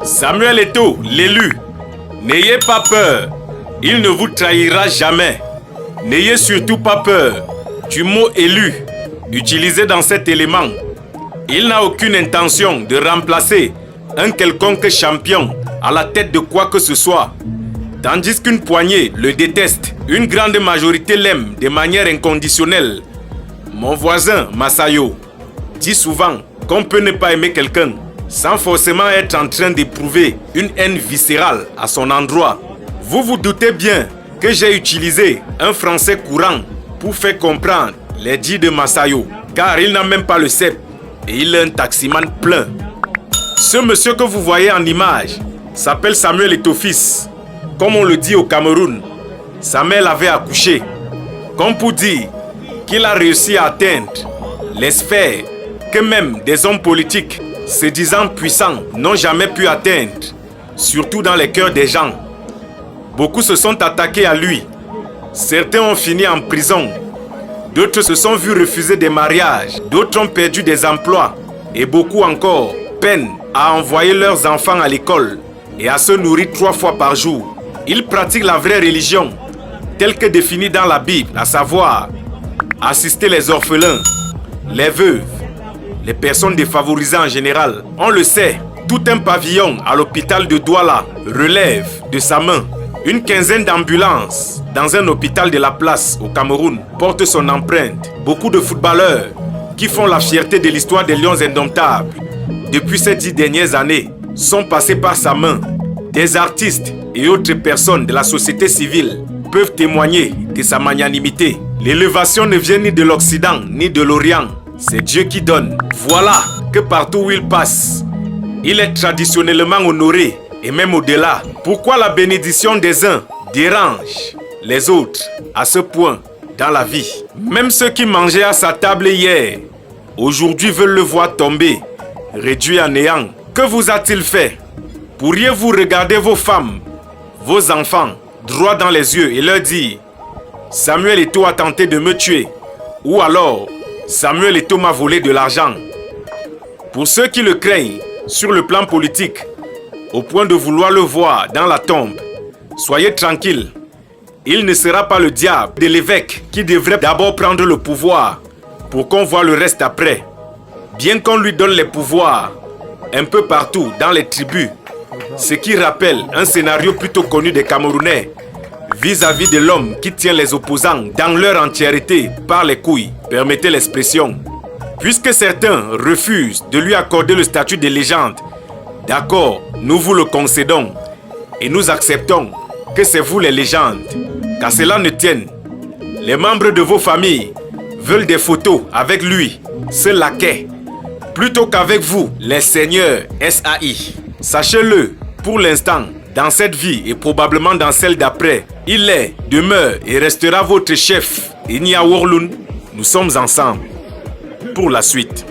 Samuel Eto'o, l'élu. N'ayez pas peur. Il ne vous trahira jamais. N'ayez surtout pas peur du mot élu utilisé dans cet élément. Il n'a aucune intention de remplacer un quelconque champion à la tête de quoi que ce soit. Tandis qu'une poignée le déteste, une grande majorité l'aime de manière inconditionnelle. Mon voisin Masayo dit souvent qu'on peut ne pas aimer quelqu'un sans forcément être en train d'éprouver une haine viscérale à son endroit. Vous vous doutez bien que j'ai utilisé un français courant pour faire comprendre les dits de Masayo, car il n'a même pas le CEP et il est un taximan plein. Ce monsieur que vous voyez en image s'appelle Samuel Eto'o fils. Comme on le dit au Cameroun, sa mère l'avait accouché. Comme pour dire qu'il a réussi à atteindre les sphères que même des hommes politiques se disant puissants n'ont jamais pu atteindre, surtout dans les cœurs des gens. Beaucoup se sont attaqués à lui. Certains ont fini en prison. D'autres se sont vus refuser des mariages. D'autres ont perdu des emplois. Et beaucoup encore peinent à envoyer leurs enfants à l'école et à se nourrir 3 fois par jour. Ils pratiquent la vraie religion, telle que définie dans la Bible, à savoir assister les orphelins, les veuves, les personnes défavorisées en général. On le sait, tout un pavillon à l'hôpital de Douala relève de sa main. Une quinzaine d'ambulances dans un hôpital de la place au Cameroun portent son empreinte. Beaucoup de footballeurs qui font la fierté de l'histoire des Lions indomptables depuis ces 10 dernières années sont passés par sa main. Des artistes et autres personnes de la société civile peuvent témoigner de sa magnanimité. L'élévation ne vient ni de l'Occident ni de l'Orient. C'est Dieu qui donne. Voilà que partout où il passe, il est traditionnellement honoré et même au-delà. Pourquoi la bénédiction des uns dérange les autres à ce point dans la vie? Même ceux qui mangeaient à sa table hier, aujourd'hui veulent le voir tomber, réduit à néant. Que vous a-t-il fait? Pourriez-vous regarder vos femmes, vos enfants, droit dans les yeux et leur dire « Samuel Eto'o a tenté de me tuer » ou alors « Samuel Eto'o m'a volé de l'argent ». Pour ceux qui le craignent sur le plan politique, au point de vouloir le voir dans la tombe, soyez tranquilles. Il ne sera pas le diable de l'évêque qui devrait d'abord prendre le pouvoir pour qu'on voit le reste après. Bien qu'on lui donne les pouvoirs un peu partout dans les tribus, ce qui rappelle un scénario plutôt connu des Camerounais vis-à-vis de l'homme qui tient les opposants dans leur entièreté par les couilles, permettez l'expression. Puisque certains refusent de lui accorder le statut de légende, d'accord, nous vous le concédons et nous acceptons que c'est vous les légendes. Qu'à cela ne tienne, les membres de vos familles veulent des photos avec lui, ce laquais, plutôt qu'avec vous, les seigneurs SAI. Sachez-le, pour l'instant, dans cette vie et probablement dans celle d'après, il est, demeure et restera votre chef. Inia Worlun, nous sommes ensemble pour la suite.